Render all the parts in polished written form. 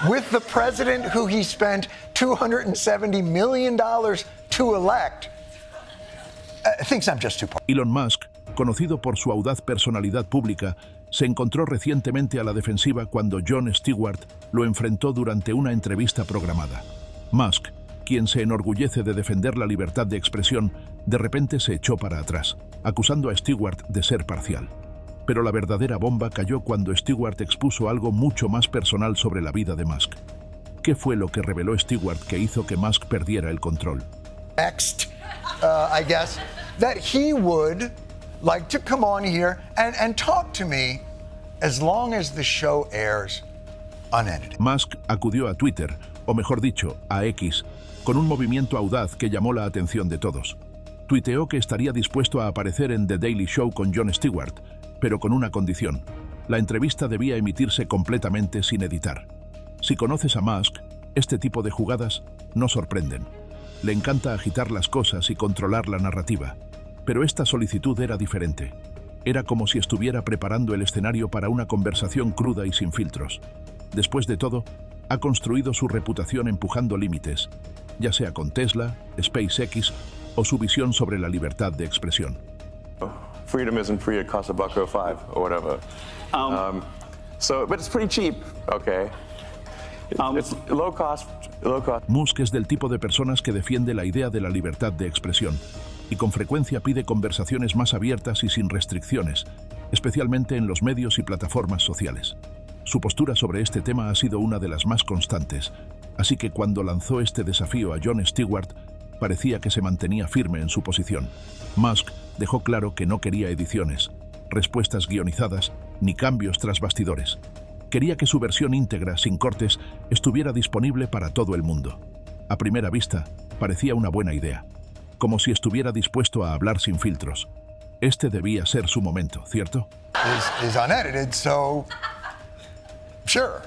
with the president who he spent $270 million to elect, thinks I'm just too partial. Elon Musk, conocido por su audaz personalidad pública, se encontró recientemente a la defensiva cuando Jon Stewart lo enfrentó durante una entrevista programada. Musk, quien se enorgullece de defender la libertad de expresión, de repente se echó para atrás, acusando a Stewart de ser parcial. Pero la verdadera bomba cayó cuando Stewart expuso algo mucho más personal sobre la vida de Musk. ¿Qué fue lo que reveló Stewart que hizo que Musk perdiera el control? Next, I guess, that he would like to come on here and talk to me as long as the show airs unedited. Musk acudió a Twitter, o mejor dicho, a X, con un movimiento audaz que llamó la atención de todos. Tuiteó que estaría dispuesto a aparecer en The Daily Show con Jon Stewart, pero con una condición: la entrevista debía emitirse completamente sin editar. Si conoces a Musk, este tipo de jugadas no sorprenden. Le encanta agitar las cosas y controlar la narrativa. Pero esta solicitud era diferente. Era como si estuviera preparando el escenario para una conversación cruda y sin filtros. Después de todo, ha construido su reputación empujando límites, ya sea con Tesla, SpaceX o su visión sobre la libertad de expresión. Freedom isn't free, it costs $1.05 or whatever. But it's pretty cheap, okay? It's low cost. Musk es del tipo de personas que defiende la idea de la libertad de expresión y con frecuencia pide conversaciones más abiertas y sin restricciones, especialmente en los medios y plataformas sociales. Su postura sobre este tema ha sido una de las más constantes, así que cuando lanzó este desafío a Jon Stewart, parecía que se mantenía firme en su posición. Musk dejó claro que no quería ediciones, respuestas guionizadas ni cambios tras bastidores. Quería que su versión íntegra, sin cortes, estuviera disponible para todo el mundo. A primera vista, parecía una buena idea, como si estuviera dispuesto a hablar sin filtros. Este debía ser su momento, ¿cierto? Is unedited, so sure.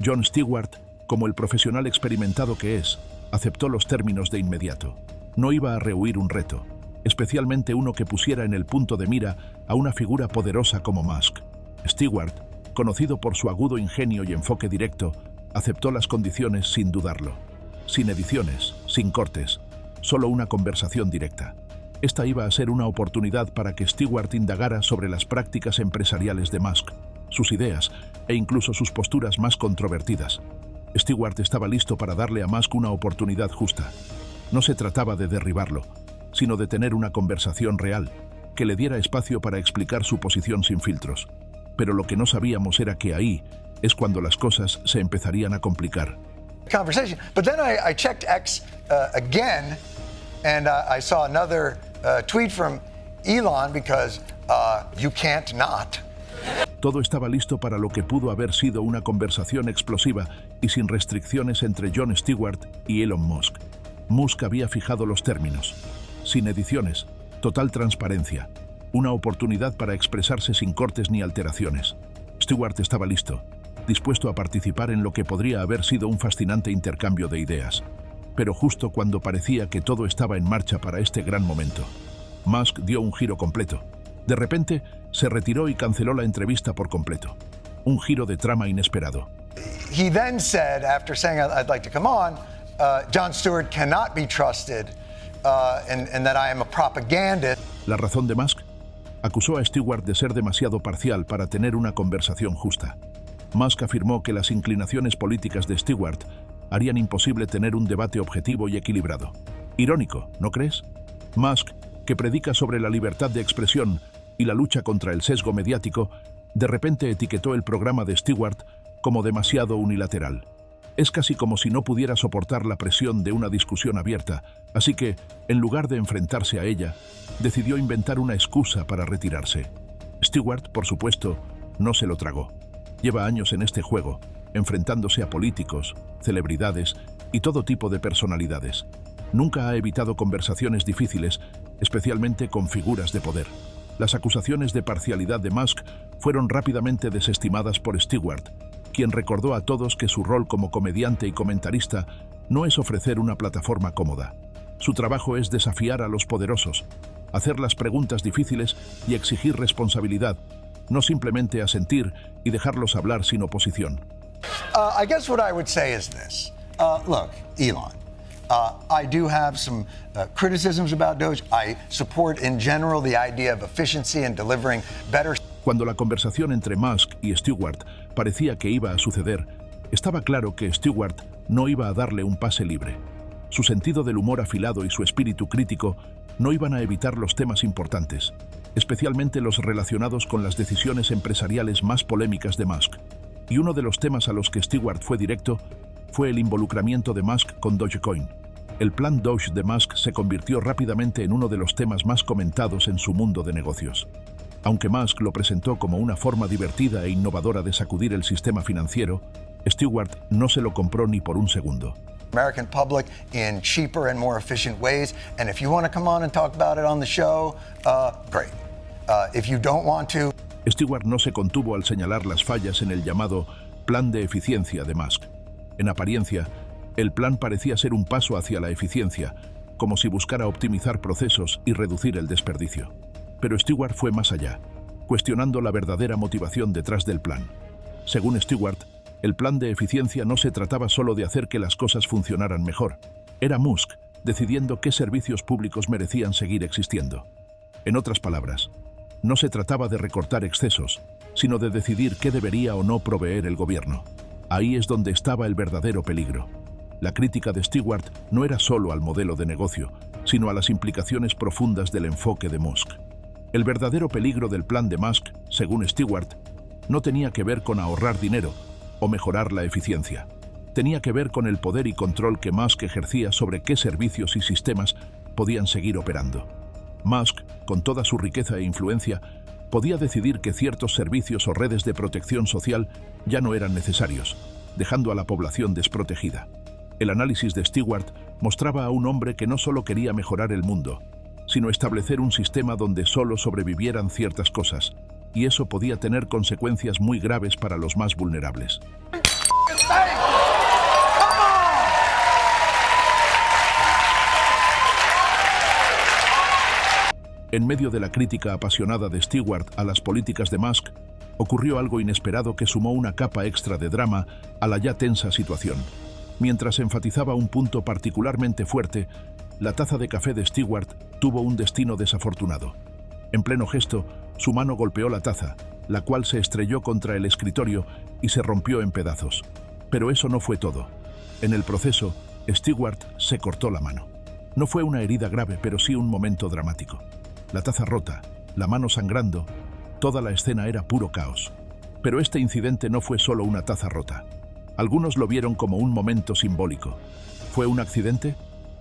Jon Stewart, como el profesional experimentado que es, aceptó los términos de inmediato. No iba a rehuir un reto, especialmente uno que pusiera en el punto de mira a una figura poderosa como Musk. Stewart, conocido por su agudo ingenio y enfoque directo, aceptó las condiciones sin dudarlo. Sin ediciones, sin cortes, solo una conversación directa. Esta iba a ser una oportunidad para que Stewart indagara sobre las prácticas empresariales de Musk, sus ideas e incluso sus posturas más controvertidas. Stewart estaba listo para darle a Musk una oportunidad justa. No se trataba de derribarlo, sino de tener una conversación real, que le diera espacio para explicar su posición sin filtros. Pero lo que no sabíamos era que ahí es cuando las cosas se empezarían a complicar. Conversation, but then I checked X again, and I saw another tweet from Elon because you can't not. Todo estaba listo para lo que pudo haber sido una conversación explosiva y sin restricciones entre Jon Stewart y Elon Musk. Musk había fijado los términos. Sin ediciones, total transparencia, una oportunidad para expresarse sin cortes ni alteraciones. Stewart estaba listo, dispuesto a participar en lo que podría haber sido un fascinante intercambio de ideas. Pero justo cuando parecía que todo estaba en marcha para este gran momento, Musk dio un giro completo. De repente, se retiró y canceló la entrevista por completo. Un giro de trama inesperado. He then said, after saying I'd like to come on, Jon Stewart cannot be trusted and that I am a propagandist. ¿La razón de Musk? Acusó a Stewart de ser demasiado parcial para tener una conversación justa. Musk afirmó que las inclinaciones políticas de Stewart harían imposible tener un debate objetivo y equilibrado. Irónico, ¿no crees? Musk, que predica sobre la libertad de expresión y la lucha contra el sesgo mediático, de repente etiquetó el programa de Stewart como demasiado unilateral. Es casi como si no pudiera soportar la presión de una discusión abierta, así que, en lugar de enfrentarse a ella, decidió inventar una excusa para retirarse. Stewart, por supuesto, no se lo tragó. Lleva años en este juego, enfrentándose a políticos, celebridades y todo tipo de personalidades. Nunca ha evitado conversaciones difíciles, especialmente con figuras de poder. Las acusaciones de parcialidad de Musk fueron rápidamente desestimadas por Stewart, quien recordó a todos que su rol como comediante y comentarista no es ofrecer una plataforma cómoda. Su trabajo es desafiar a los poderosos, hacer las preguntas difíciles y exigir responsabilidad, no simplemente asentir y dejarlos hablar sin oposición. I guess what I would say is this. Look, Elon, I do have some criticisms about Doge. I support in general the idea of efficiency and delivering better. Cuando la conversación entre Musk y Stewart parecía que iba a suceder, estaba claro que Stewart no iba a darle un pase libre. Su sentido del humor afilado y su espíritu crítico no iban a evitar los temas importantes, especialmente los relacionados con las decisiones empresariales más polémicas de Musk. Y uno de los temas a los que Stewart fue directo fue el involucramiento de Musk con Dogecoin. El plan Doge de Musk se convirtió rápidamente en uno de los temas más comentados en su mundo de negocios. Aunque Musk lo presentó como una forma divertida e innovadora de sacudir el sistema financiero, Stewart no se lo compró ni por un segundo. American public in cheaper and more efficient ways. And if you want to come on and talk about it on the show, great. If you don't want to. Stewart no se contuvo al señalar las fallas en el llamado plan de eficiencia de Musk. En apariencia, el plan parecía ser un paso hacia la eficiencia, como si buscara optimizar procesos y reducir el desperdicio. Pero Stewart fue más allá, cuestionando la verdadera motivación detrás del plan. Según Stewart, el plan de eficiencia no se trataba solo de hacer que las cosas funcionaran mejor. Era Musk decidiendo qué servicios públicos merecían seguir existiendo. En otras palabras, no se trataba de recortar excesos, sino de decidir qué debería o no proveer el gobierno. Ahí es donde estaba el verdadero peligro. La crítica de Stewart no era solo al modelo de negocio, sino a las implicaciones profundas del enfoque de Musk. El verdadero peligro del plan de Musk, según Stewart, no tenía que ver con ahorrar dinero o mejorar la eficiencia. Tenía que ver con el poder y control que Musk ejercía sobre qué servicios y sistemas podían seguir operando. Musk, con toda su riqueza e influencia, podía decidir que ciertos servicios o redes de protección social ya no eran necesarios, dejando a la población desprotegida. El análisis de Stewart mostraba a un hombre que no solo quería mejorar el mundo, sino establecer un sistema donde solo sobrevivieran ciertas cosas, y eso podía tener consecuencias muy graves para los más vulnerables. En medio de la crítica apasionada de Stewart a las políticas de Musk, ocurrió algo inesperado que sumó una capa extra de drama a la ya tensa situación. Mientras enfatizaba un punto particularmente fuerte, la taza de café de Stewart tuvo un destino desafortunado. En pleno gesto, su mano golpeó la taza, la cual se estrelló contra el escritorio y se rompió en pedazos. Pero eso no fue todo. En el proceso, Stewart se cortó la mano. No fue una herida grave, pero sí un momento dramático. La taza rota, la mano sangrando, toda la escena era puro caos. Pero este incidente no fue solo una taza rota. Algunos lo vieron como un momento simbólico. ¿Fue un accidente?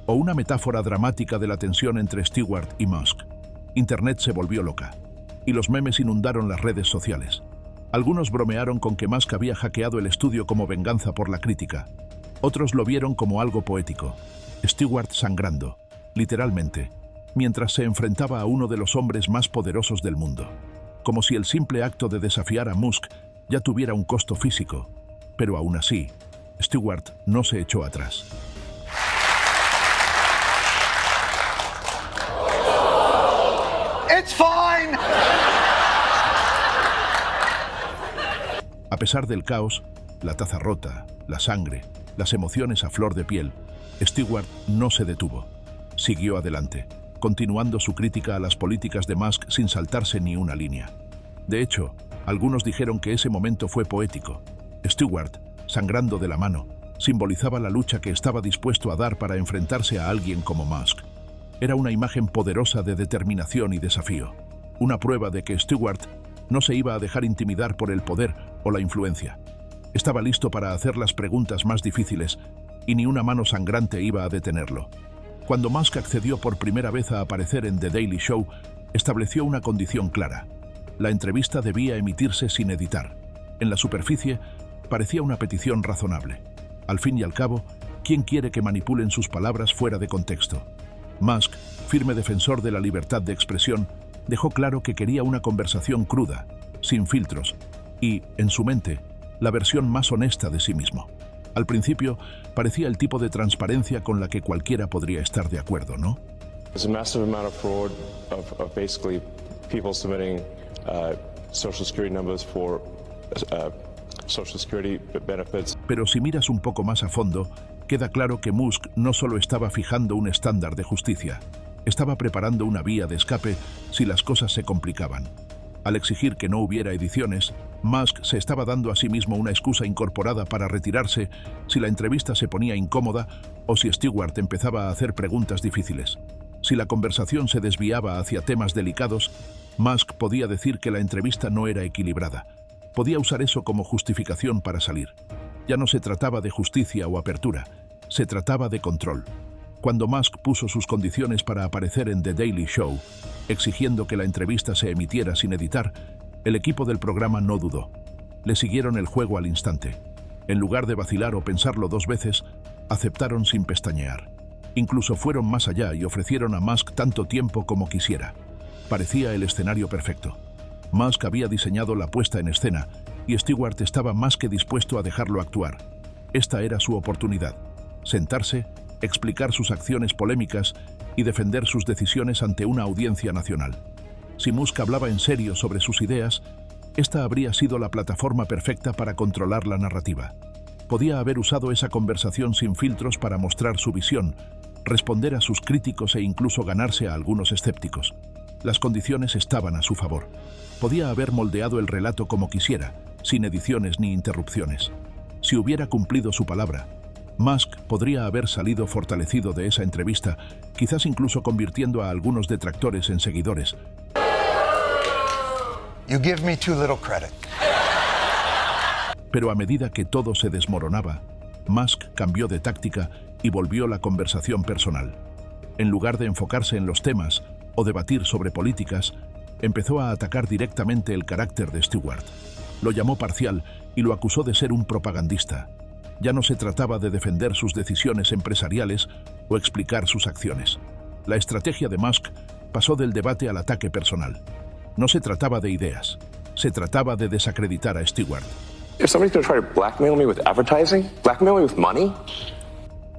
¿O una metáfora dramática de la tensión entre Stewart y Musk? Internet se volvió loca, y los memes inundaron las redes sociales. Algunos bromearon con que Musk había hackeado el estudio como venganza por la crítica. Otros lo vieron como algo poético. Stewart sangrando, literalmente, mientras se enfrentaba a uno de los hombres más poderosos del mundo. Como si el simple acto de desafiar a Musk ya tuviera un costo físico. Pero aún así, Stewart no se echó atrás. It's fine. A pesar del caos, la taza rota, la sangre, las emociones a flor de piel, Stewart no se detuvo. Siguió adelante, continuando su crítica a las políticas de Musk sin saltarse ni una línea. De hecho, algunos dijeron que ese momento fue poético. Stewart, sangrando de la mano, simbolizaba la lucha que estaba dispuesto a dar para enfrentarse a alguien como Musk. Era una imagen poderosa de determinación y desafío, una prueba de que Stewart no se iba a dejar intimidar por el poder o la influencia. Estaba listo para hacer las preguntas más difíciles y ni una mano sangrante iba a detenerlo. Cuando Musk accedió por primera vez a aparecer en The Daily Show, estableció una condición clara. La entrevista debía emitirse sin editar. En la superficie, parecía una petición razonable. Al fin y al cabo, ¿quién quiere que manipulen sus palabras fuera de contexto? Musk, firme defensor de la libertad de expresión, dejó claro que quería una conversación cruda, sin filtros, y, en su mente, la versión más honesta de sí mismo. Al principio, parecía el tipo de transparencia con la que cualquiera podría estar de acuerdo, ¿no? There's a massive amount of fraud of basically people submitting Social Security numbers for Social Security benefits. Pero si miras un poco más a fondo, queda claro que Musk no solo estaba fijando un estándar de justicia, estaba preparando una vía de escape si las cosas se complicaban. Al exigir que no hubiera ediciones, Musk se estaba dando a sí mismo una excusa incorporada para retirarse si la entrevista se ponía incómoda o si Stewart empezaba a hacer preguntas difíciles. Si la conversación se desviaba hacia temas delicados, Musk podía decir que la entrevista no era equilibrada. Podía usar eso como justificación para salir. Ya no se trataba de justicia o apertura, se trataba de control. Cuando Musk puso sus condiciones para aparecer en The Daily Show, exigiendo que la entrevista se emitiera sin editar, el equipo del programa no dudó. Le siguieron el juego al instante. En lugar de vacilar o pensarlo dos veces, aceptaron sin pestañear. Incluso fueron más allá y ofrecieron a Musk tanto tiempo como quisiera. Parecía el escenario perfecto. Musk había diseñado la puesta en escena y Stewart estaba más que dispuesto a dejarlo actuar. Esta era su oportunidad. Sentarse, explicar sus acciones polémicas y defender sus decisiones ante una audiencia nacional. Si Musk hablaba en serio sobre sus ideas, esta habría sido la plataforma perfecta para controlar la narrativa. Podía haber usado esa conversación sin filtros para mostrar su visión, responder a sus críticos e incluso ganarse a algunos escépticos. Las condiciones estaban a su favor. Podía haber moldeado el relato como quisiera, sin ediciones ni interrupciones. Si hubiera cumplido su palabra, Musk podría haber salido fortalecido de esa entrevista, quizás incluso convirtiendo a algunos detractores en seguidores. You give me too little credit. Pero a medida que todo se desmoronaba, Musk cambió de táctica y volvió la conversación personal. En lugar de enfocarse en los temas o debatir sobre políticas, empezó a atacar directamente el carácter de Stewart. Lo llamó parcial y lo acusó de ser un propagandista. Ya no se trataba de defender sus decisiones empresariales o explicar sus acciones. La estrategia de Musk pasó del debate al ataque personal. No se trataba de ideas, se trataba de desacreditar a Stewart. If somebody's going to try to blackmail me with advertising, blackmail me with money.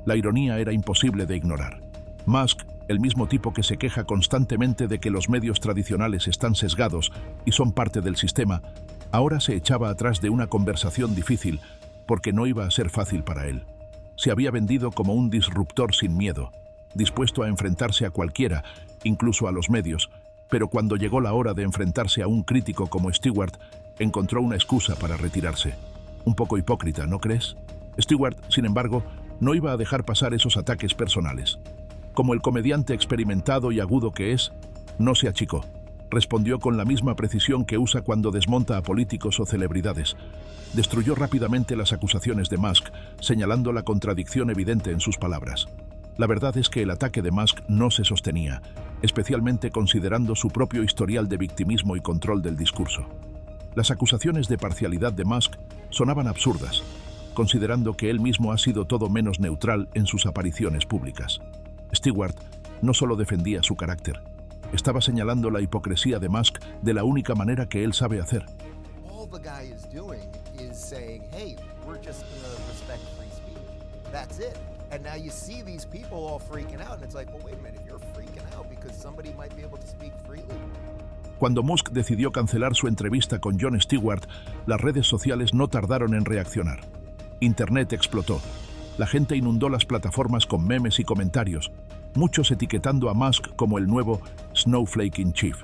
La ironía era imposible de ignorar. Musk, el mismo tipo que se queja constantemente de que los medios tradicionales están sesgados y son parte del sistema, ahora se echaba atrás de una conversación difícil porque no iba a ser fácil para él. Se había vendido como un disruptor sin miedo, dispuesto a enfrentarse a cualquiera, incluso a los medios, pero cuando llegó la hora de enfrentarse a un crítico como Stewart, encontró una excusa para retirarse. Un poco hipócrita, ¿no crees? Stewart, sin embargo, no iba a dejar pasar esos ataques personales. Como el comediante experimentado y agudo que es, no se achicó. Respondió con la misma precisión que usa cuando desmonta a políticos o celebridades. Destruyó rápidamente las acusaciones de Musk, señalando la contradicción evidente en sus palabras. La verdad es que el ataque de Musk no se sostenía, especialmente considerando su propio historial de victimismo y control del discurso. Las acusaciones de parcialidad de Musk sonaban absurdas, considerando que él mismo ha sido todo menos neutral en sus apariciones públicas. Stewart no solo defendía su carácter, estaba señalando la hipocresía de Musk de la única manera que él sabe hacer. All the guy is doing is saying, hey, we're just gonna respect free speech. That's it. And now you see these people all freaking out, and it's like, well, wait a minute, you're freaking out because somebody might be able to speak freely. Cuando Musk decidió cancelar su entrevista con Jon Stewart, las redes sociales no tardaron en reaccionar. Internet explotó. La gente inundó las plataformas con memes y comentarios, muchos etiquetando a Musk como el nuevo Snowflake in Chief.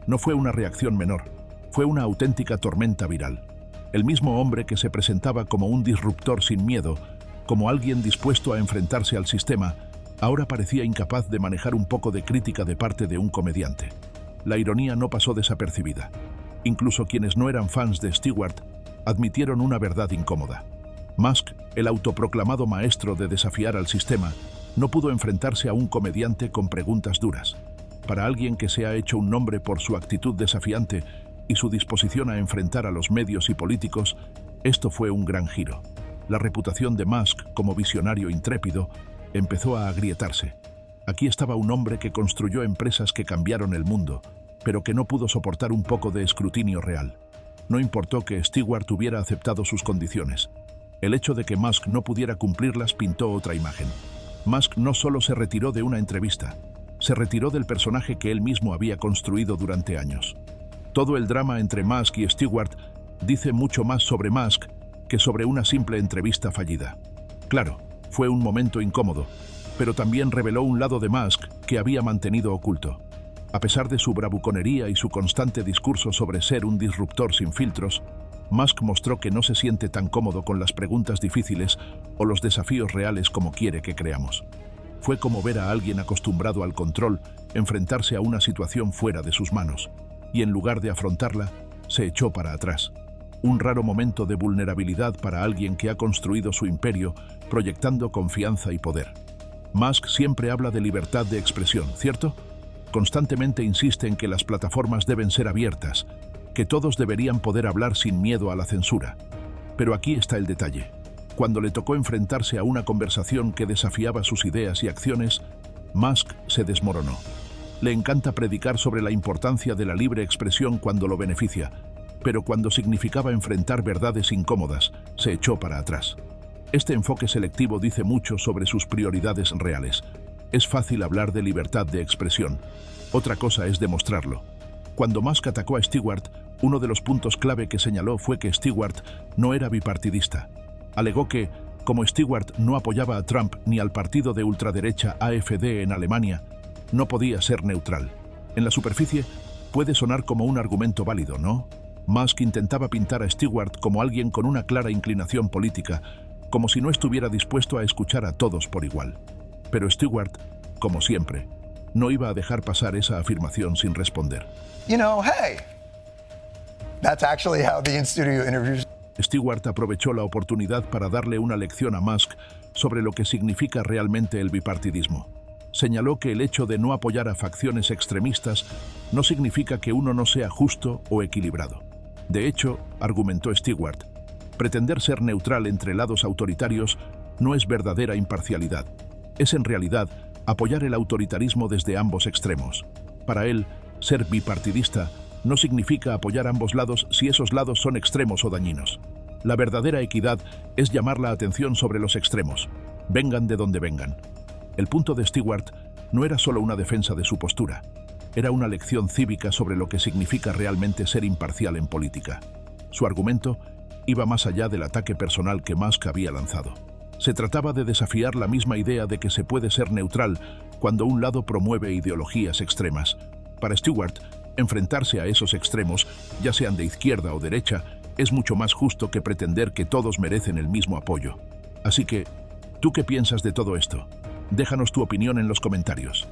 No fue una reacción menor, fue una auténtica tormenta viral. El mismo hombre que se presentaba como un disruptor sin miedo, como alguien dispuesto a enfrentarse al sistema, ahora parecía incapaz de manejar un poco de crítica de parte de un comediante. La ironía no pasó desapercibida. Incluso quienes no eran fans de Stewart admitieron una verdad incómoda. Musk, el autoproclamado maestro de desafiar al sistema, no pudo enfrentarse a un comediante con preguntas duras. Para alguien que se ha hecho un nombre por su actitud desafiante y su disposición a enfrentar a los medios y políticos, esto fue un gran giro. La reputación de Musk como visionario intrépido empezó a agrietarse. Aquí estaba un hombre que construyó empresas que cambiaron el mundo, pero que no pudo soportar un poco de escrutinio real. No importó que Stewart hubiera aceptado sus condiciones. El hecho de que Musk no pudiera cumplirlas pintó otra imagen. Musk no solo se retiró de una entrevista, se retiró del personaje que él mismo había construido durante años. Todo el drama entre Musk y Stewart dice mucho más sobre Musk que sobre una simple entrevista fallida. Claro, fue un momento incómodo, pero también reveló un lado de Musk que había mantenido oculto. A pesar de su bravuconería y su constante discurso sobre ser un disruptor sin filtros, Musk mostró que no se siente tan cómodo con las preguntas difíciles o los desafíos reales como quiere que creamos. Fue como ver a alguien acostumbrado al control enfrentarse a una situación fuera de sus manos, y en lugar de afrontarla, se echó para atrás. Un raro momento de vulnerabilidad para alguien que ha construido su imperio proyectando confianza y poder. Musk siempre habla de libertad de expresión, ¿cierto? Constantemente insiste en que las plataformas deben ser abiertas, que todos deberían poder hablar sin miedo a la censura. Pero aquí está el detalle. Cuando le tocó enfrentarse a una conversación que desafiaba sus ideas y acciones, Musk se desmoronó. Le encanta predicar sobre la importancia de la libre expresión cuando lo beneficia, pero cuando significaba enfrentar verdades incómodas, se echó para atrás. Este enfoque selectivo dice mucho sobre sus prioridades reales. Es fácil hablar de libertad de expresión. Otra cosa es demostrarlo. Cuando Musk atacó a Stewart, uno de los puntos clave que señaló fue que Stewart no era bipartidista. Alegó que, como Stewart no apoyaba a Trump ni al partido de ultraderecha AfD en Alemania, no podía ser neutral. En la superficie, puede sonar como un argumento válido, ¿no? Musk intentaba pintar a Stewart como alguien con una clara inclinación política, como si no estuviera dispuesto a escuchar a todos por igual. Pero Stewart, como siempre, no iba a dejar pasar esa afirmación sin responder. You know, hey, that's actually how the in-studio interviews. Stewart aprovechó la oportunidad para darle una lección a Musk sobre lo que significa realmente el bipartidismo. Señaló que el hecho de no apoyar a facciones extremistas no significa que uno no sea justo o equilibrado. De hecho, argumentó Stewart, pretender ser neutral entre lados autoritarios no es verdadera imparcialidad. Es en realidad apoyar el autoritarismo desde ambos extremos. Para él, ser bipartidista no significa apoyar ambos lados si esos lados son extremos o dañinos. La verdadera equidad es llamar la atención sobre los extremos, vengan de donde vengan. El punto de Stewart no era solo una defensa de su postura, era una lección cívica sobre lo que significa realmente ser imparcial en política. Su argumento iba más allá del ataque personal que Musk había lanzado. Se trataba de desafiar la misma idea de que se puede ser neutral cuando un lado promueve ideologías extremas. Para Stewart, enfrentarse a esos extremos, ya sean de izquierda o derecha, es mucho más justo que pretender que todos merecen el mismo apoyo. Así que, ¿tú qué piensas de todo esto? Déjanos tu opinión en los comentarios.